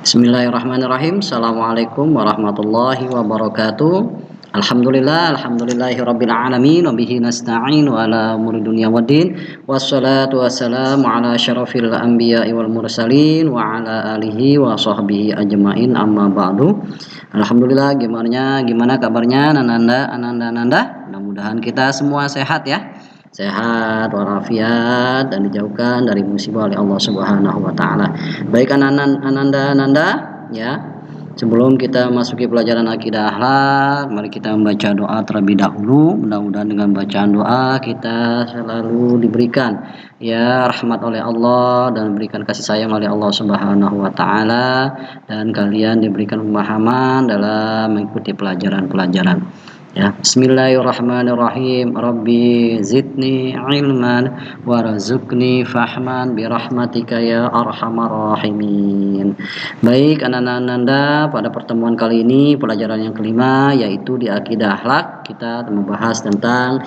Bismillahirrahmanirrahim. Assalamualaikum warahmatullahi wabarakatuh. Alhamdulillahirabbil alamin wa bihi nasta'in wa ala umuri dunya waddin. Wassalatu wassalamu ala asyrafil anbiya'i wal mursalin wa ala alihi wa sahbihi ajmain, amma ba'du. Alhamdulillah, gimana kabarnya Ananda? Mudah-mudahan kita semua sehat ya. Sehat walafiat dan dijauhkan dari musibah oleh Allah Subhanahu wa taala. Baik Ananda ya. Sebelum kita masuki pelajaran akidah akhlak, mari kita membaca doa terlebih dahulu. Mudah-mudahan dengan bacaan doa kita selalu diberikan ya rahmat oleh Allah dan diberikan kasih sayang oleh Allah Subhanahu wa taala, dan kalian diberikan pemahaman dalam mengikuti pelajaran-pelajaran. Ya, bismillahirrahmanirrahim. Rabbi zidni ilman warzuqni fahman birahmatika ya arhamar rahimin. Baik anak-anak, pada pertemuan kali ini pelajaran yang kelima, yaitu di akidah akhlak. Kita membahas tentang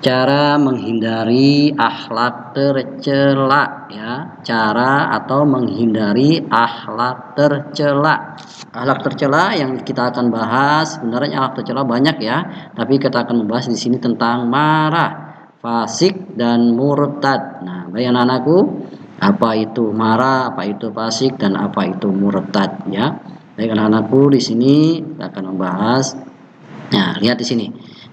cara menghindari akhlak tercela ya. Cara atau menghindari akhlak tercela. Akhlak tercela yang kita akan bahas, sebenarnya akhlak tercela banyak ya, tapi kita akan membahas di sini tentang marah, fasik dan murtad. Nah, baik anak-anakku, apa itu marah, apa itu fasik, dan apa itu murtad ya. Baik anak-anakku, di sini kita akan membahas. Nah, lihat di sini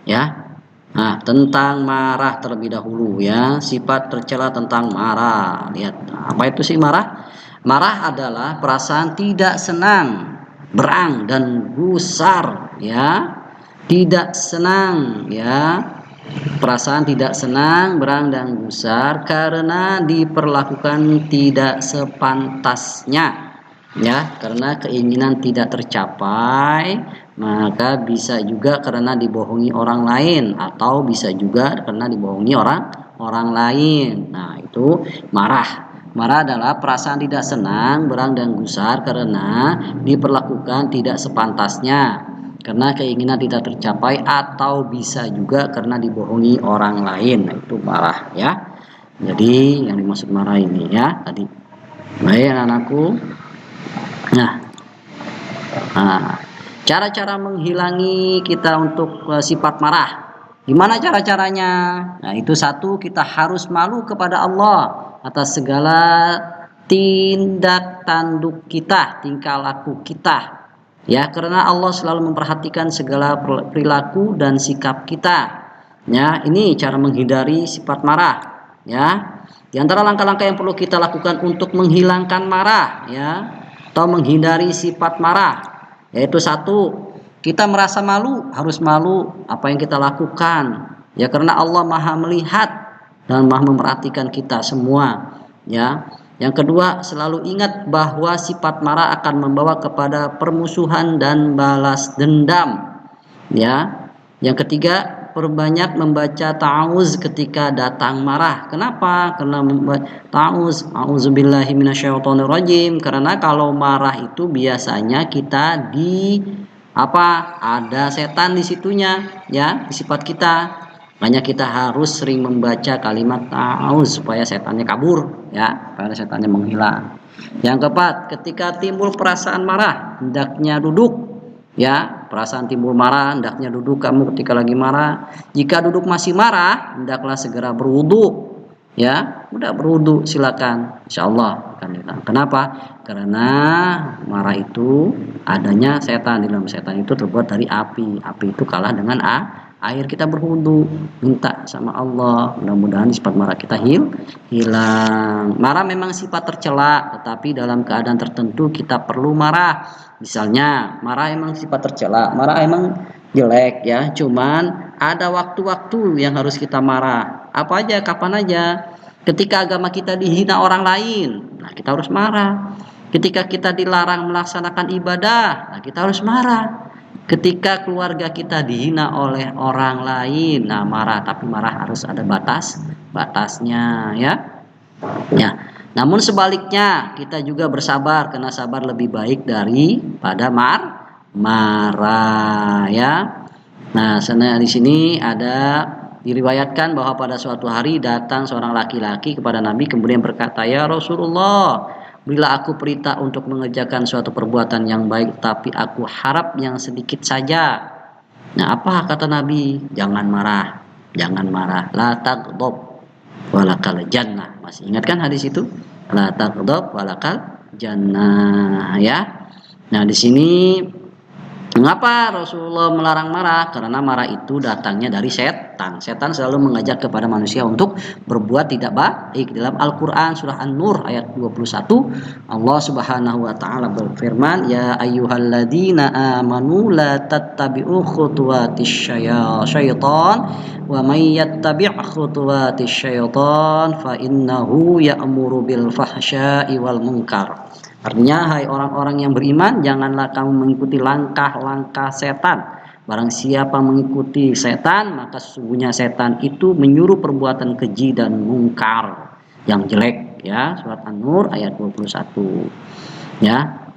ya. Nah, tentang marah terlebih dahulu ya, sifat tercela tentang marah. Lihat, apa itu sih marah? Marah adalah perasaan tidak senang, berang dan gusar ya. Tidak senang ya, perasaan tidak senang, berang dan gusar karena diperlakukan tidak sepantasnya ya, karena keinginan tidak tercapai. Maka bisa juga karena dibohongi orang lain, atau bisa juga karena dibohongi orang lain. Nah, itu marah. Marah adalah perasaan tidak senang, berang dan gusar karena diperlakukan tidak sepantasnya, karena keinginan tidak tercapai, atau bisa juga karena dibohongi orang lain. Nah, itu marah ya. Jadi yang dimaksud marah ini ya tadi. Baik anak-anakku. Nah, cara-cara menghilangi kita untuk sifat marah. Gimana cara-caranya? Nah, itu satu, kita harus malu kepada Allah atas segala tindak tanduk kita, tingkah laku kita ya, karena Allah selalu memperhatikan segala perilaku dan sikap kita ya. Ini cara menghindari sifat marah ya. Di antara langkah-langkah yang perlu kita lakukan untuk menghilangkan marah ya, atau menghindari sifat marah, yaitu satu, kita merasa malu, harus malu apa yang kita lakukan ya, karena Allah Maha melihat dan Maha memperhatikan kita semua ya. Yang kedua, selalu ingat bahwa sifat marah akan membawa kepada permusuhan dan balas dendam ya. Yang ketiga, perbanyak membaca ta'awuz ketika datang marah. Kenapa? Karena membaca ta'awuz, a'udzubillahi minasyaitonirrajim, karena kalau marah itu biasanya kita ada setan di situnya ya, di sifat kita. Makanya kita harus sering membaca kalimat ta'awuz supaya setannya kabur ya, supaya setannya menghilang. Yang keempat, ketika timbul perasaan marah, hendaknya duduk ya. Perasaan timbul marah, hendaknya duduk kamu ketika lagi marah. Jika duduk masih marah, hendaklah segera berwudu ya. Udah berwudu silakan, insyaallah akan hilang. Kenapa? Karena marah itu adanya setan. Di dalam setan itu terbuat dari api. Api itu kalah dengan air. Kita berwudu, minta sama Allah, mudah-mudahan sifat marah kita hilang. Marah memang sifat tercela, tetapi dalam keadaan tertentu kita perlu marah. Misalnya, marah emang sifat tercela, marah emang jelek ya, cuman ada waktu-waktu yang harus kita marah. Apa aja, kapan aja. Ketika agama kita dihina orang lain, nah kita harus marah. Ketika kita dilarang melaksanakan ibadah, nah kita harus marah. Ketika keluarga kita dihina oleh orang lain, nah marah, tapi marah harus ada batasnya ya. Ya. Namun sebaliknya, kita juga bersabar, karena sabar lebih baik daripada marah ya. Nah, di sini ada diriwayatkan bahwa pada suatu hari datang seorang laki-laki kepada Nabi, kemudian berkata, "Ya Rasulullah, Berilah aku perintah untuk mengerjakan suatu perbuatan yang baik, tapi aku harap yang sedikit saja. Nah, apa kata Nabi? Jangan marah, jangan marah. La taghdab walakal jannah. Masih ingat kan hadis itu? La taghdab walakal jannah, ya. Nah, di sini mengapa Rasulullah melarang marah? Karena marah itu datangnya dari setan. Setan selalu mengajak kepada manusia untuk berbuat tidak baik. Dalam Al-Qur'an surah An-Nur ayat 21, Allah Subhanahu wa taala berfirman, "Ya ayyuhalladzina amanu la tattabi'u khutuwatis syaitan wa may yattabi' khutuwatis syaitan fa innahu ya'muru bil fahsya'i wal munkar." Artinya, hai orang-orang yang beriman, janganlah kamu mengikuti langkah-langkah setan. Barang siapa mengikuti setan, maka sesungguhnya setan itu menyuruh perbuatan keji dan mungkar yang jelek, ya. Surat An-Nur ayat 21. Ya.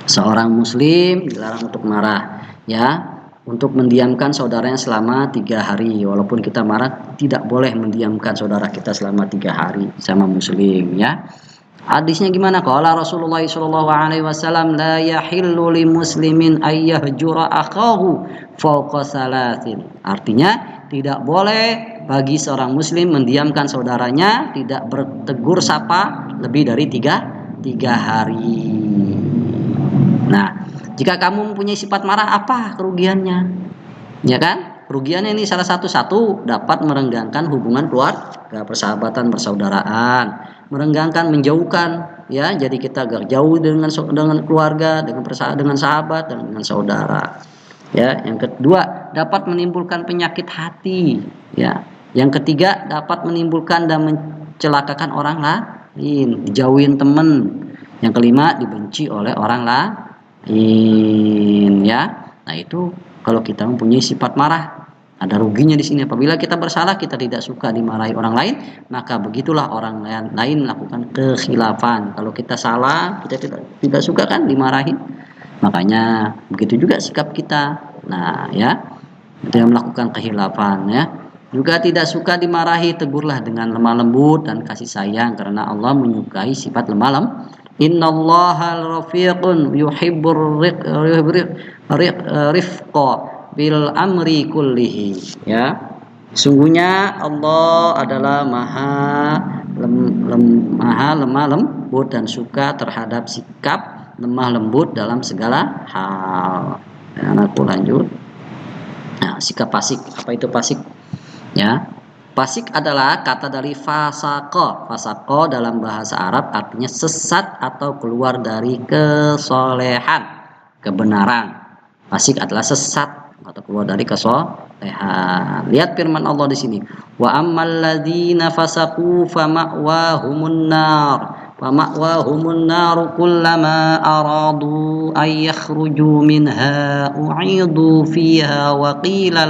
Seorang muslim dilarang untuk marah, ya. Untuk mendiamkan saudaranya selama 3 hari. Walaupun kita marah, tidak boleh mendiamkan saudara kita selama 3 hari sama muslim, ya. Hadisnya gimana? Qala Rasulullah sallallahu alaihi wasallam, la yahillu li muslimin ay yahjura akhahu fawqa salasin. Artinya, tidak boleh bagi seorang muslim mendiamkan saudaranya, tidak bertegur sapa lebih dari 3 hari. Nah, jika kamu mempunyai sifat marah, apa kerugiannya? Ya kan? Kerugiannya ini salah satu dapat merenggangkan hubungan keluarga, persahabatan, persaudaraan, merenggangkan, menjauhkan, ya. Jadi kita agak jauh dengan keluarga, dengan sahabat, dan dengan saudara. Ya, yang kedua, dapat menimbulkan penyakit hati, ya. Yang ketiga, dapat menimbulkan dan mencelakakan orang lain, dijauhin teman. Yang kelima, dibenci oleh orang lain, ya. Nah, itu kalau kita mempunyai sifat marah, ada ruginya di sini. Apabila kita bersalah, kita tidak suka dimarahi orang lain, maka begitulah orang lain melakukan kekhilafan. Kalau kita salah, kita tidak suka kan dimarahi. Makanya begitu juga sikap kita. Nah, ya, itu yang melakukan kekhilafan, ya. Juga tidak suka dimarahi, tegurlah dengan lemah lembut dan kasih sayang, karena Allah menyukai sifat lemah lembut. Innallaha rafiqun yuhibbur rifqa bil amri kullihi, ya. Sungguhnya Allah adalah maha lemah lembut dan suka terhadap sikap lemah lembut dalam segala hal. Dan aku lanjut. Nah, sikap fasik. Apa itu fasik? Ya. Fasik adalah kata dari fasaqo. Fasaqo dalam bahasa Arab artinya sesat atau keluar dari kesolehan, kebenaran. Fasik adalah sesat atau keluar dari kesolehan. Lihat firman Allah di sini. Wa ammal ladzina fasaqu fama'wahumun nar. Fama'wahumun nar kullama aradu ay yakhruju minha u'idu fiha wa qila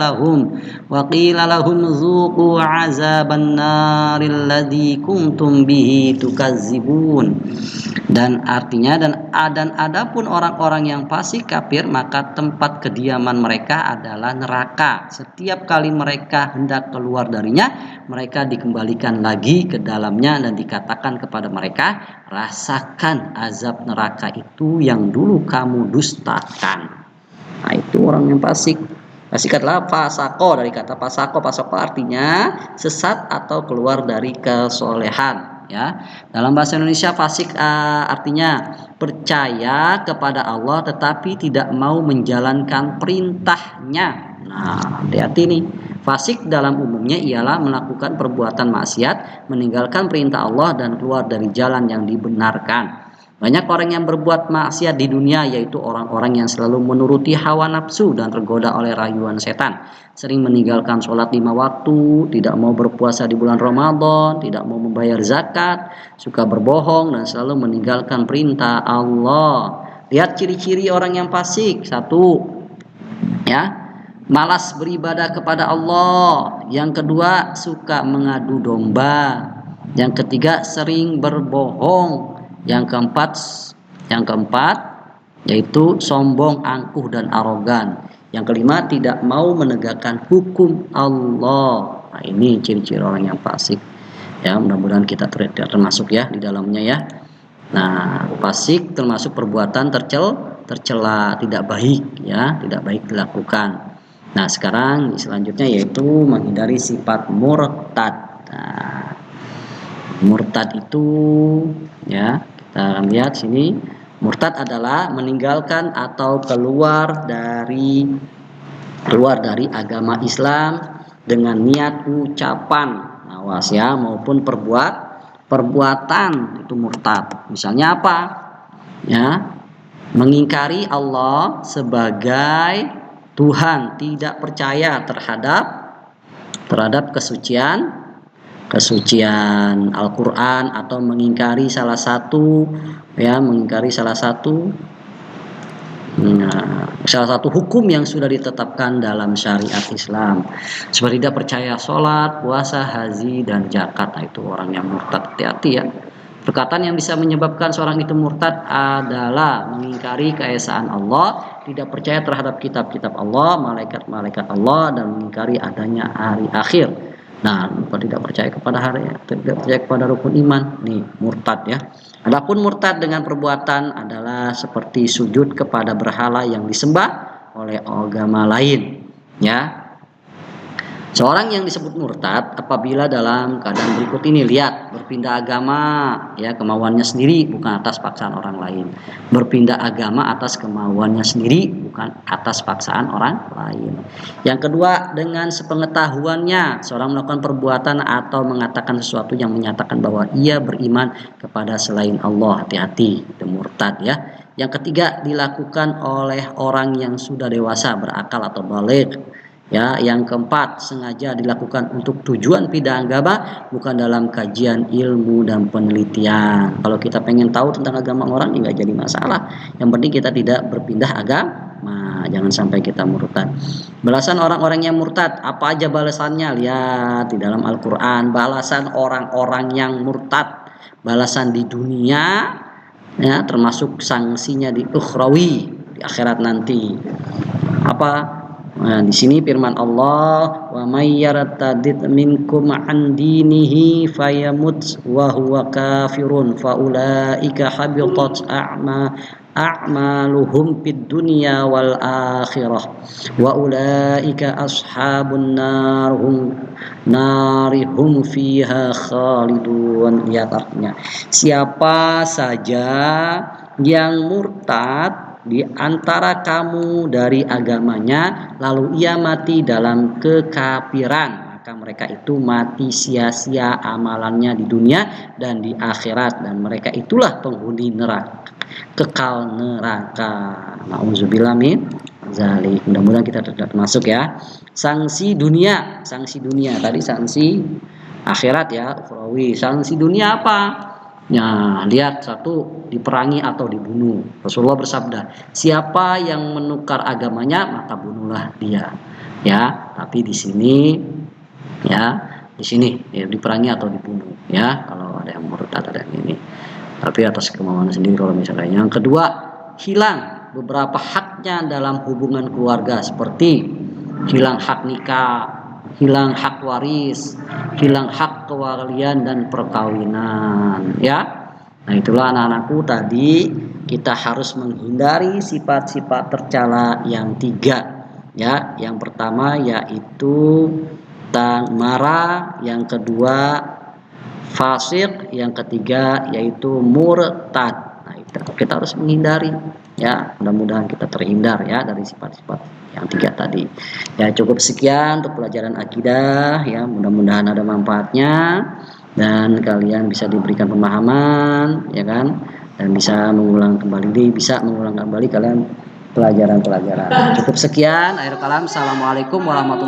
lahum zuqu 'azaban naril ladzi kuntum bihi tukazzibun. Dan artinya dan adapun orang-orang yang fasik kafir, maka tempat kediaman mereka adalah neraka. Setiap kali mereka hendak keluar darinya, mereka dikembalikan lagi ke dalamnya dan dikatakan kepada mereka, rasakan azab neraka itu yang dulu kamu dustakan. Nah, itu orang yang fasik. Fasik adalah fasako, dari kata fasako. Fasako artinya sesat atau keluar dari kesolehan. Ya, dalam bahasa Indonesia fasik artinya percaya kepada Allah tetapi tidak mau menjalankan perintahnya. Nah, hati-hati nih. Fasik dalam umumnya ialah melakukan perbuatan maksiat, meninggalkan perintah Allah dan keluar dari jalan yang dibenarkan. Banyak orang yang berbuat maksiat di dunia, yaitu orang-orang yang selalu menuruti hawa nafsu dan tergoda oleh rayuan setan. Sering meninggalkan sholat 5 waktu, tidak mau berpuasa di bulan Ramadan, tidak mau membayar zakat, suka berbohong, dan selalu meninggalkan perintah Allah. Lihat ciri-ciri orang yang fasik. 1, ya, malas beribadah kepada Allah. Yang kedua, suka mengadu domba. Yang ketiga, sering berbohong. Yang keempat yaitu sombong, angkuh, dan arogan. Yang kelima, tidak mau menegakkan hukum Allah. Nah, ini ciri-ciri orang yang fasik. Ya, mudah-mudahan kita termasuk ya di dalamnya, ya. Nah, fasik termasuk perbuatan tercela, tidak baik ya, tidak baik dilakukan. Nah, sekarang selanjutnya yaitu menghindari sifat murtad. Nah, murtad itu ya, kita lihat sini, murtad adalah meninggalkan atau keluar dari agama Islam dengan niat ucapan, awas ya, maupun perbuatan, itu murtad. Misalnya apa? Ya, mengingkari Allah sebagai Tuhan, tidak percaya terhadap kesucian Al-Qur'an, atau mengingkari salah satu hukum yang sudah ditetapkan dalam syariat Islam, seperti tidak percaya sholat, puasa, haji, dan zakat. Nah, itu orang yang murtad. Hati-hati ya. Perkataan yang bisa menyebabkan seorang itu murtad adalah mengingkari keesaan Allah, tidak percaya terhadap kitab-kitab Allah, malaikat-malaikat Allah, dan mengingkari adanya hari akhir. Nah, tidak percaya kepada rukun iman, nih murtad ya. Adapun murtad dengan perbuatan adalah seperti sujud kepada berhala yang disembah oleh agama lain, ya. Seorang yang disebut murtad apabila dalam keadaan berikut ini, lihat, berpindah agama ya, kemauannya sendiri, bukan atas paksaan orang lain. Berpindah agama atas kemauannya sendiri, bukan atas paksaan orang lain. Yang kedua, dengan sepengetahuannya seorang melakukan perbuatan atau mengatakan sesuatu yang menyatakan bahwa ia beriman kepada selain Allah. Hati-hati, itu murtad ya. Yang ketiga, dilakukan oleh orang yang sudah dewasa, berakal atau baligh. Ya, yang keempat, sengaja dilakukan untuk tujuan pindah agama, bukan dalam kajian ilmu dan penelitian. Kalau kita pengen tahu tentang agama orang, nggak jadi masalah. Yang penting kita tidak berpindah agama, jangan sampai kita murtad. Balasan orang-orang yang murtad, apa aja balasannya? Lihat di dalam Al-Quran, balasan orang-orang yang murtad, balasan di dunia, ya, termasuk sanksinya di ukhrawi, di akhirat nanti. Apa? Nah, di sini firman Allah, wa may yartadid minkum an dinihi fayamut wa huwa kafirun faulaika habitat a'maluhum fid dunya wal akhirah wa ulaika ashabun narihum fiha khalidun. Lihat artinya, siapa saja yang murtad di antara kamu dari agamanya lalu ia mati dalam kekafiran, maka mereka itu mati sia-sia amalannya di dunia dan di akhirat, dan mereka itulah penghuni neraka, kekal neraka. Nauzubillah min zalik. Mudah-mudahan kita termasuk ya. Sanksi dunia tadi, sanksi akhirat ya, ukhrawi. Sanksi dunia apa? Nah, lihat, satu, diperangi atau dibunuh. Rasulullah bersabda, siapa yang menukar agamanya maka bunuhlah dia. Ya, tapi di sini ya, diperangi atau dibunuh ya, kalau ada yang murtad, ada yang ini. Tapi atas kemauan sendiri kalau misalnya. Yang kedua, hilang beberapa haknya dalam hubungan keluarga, seperti hilang hak nikah, hilang hak waris, hilang hak kewalian dan perkawinan ya. Nah, itulah anak-anakku, tadi kita harus menghindari sifat-sifat tercela yang tiga ya. Yang pertama yaitu marah, yang kedua fasik, yang ketiga yaitu murtad. Nah, itu kita harus menghindari ya. Mudah-mudahan kita terhindar ya dari sifat-sifat yang tiga tadi. Ya, cukup sekian untuk pelajaran akidah ya. Mudah-mudahan ada manfaatnya dan kalian bisa diberikan pemahaman ya kan, dan bisa mengulang kembali kalian pelajaran-pelajaran. Cukup sekian, akhir kalam. Assalamualaikum warahmatullahi wabarakatuh.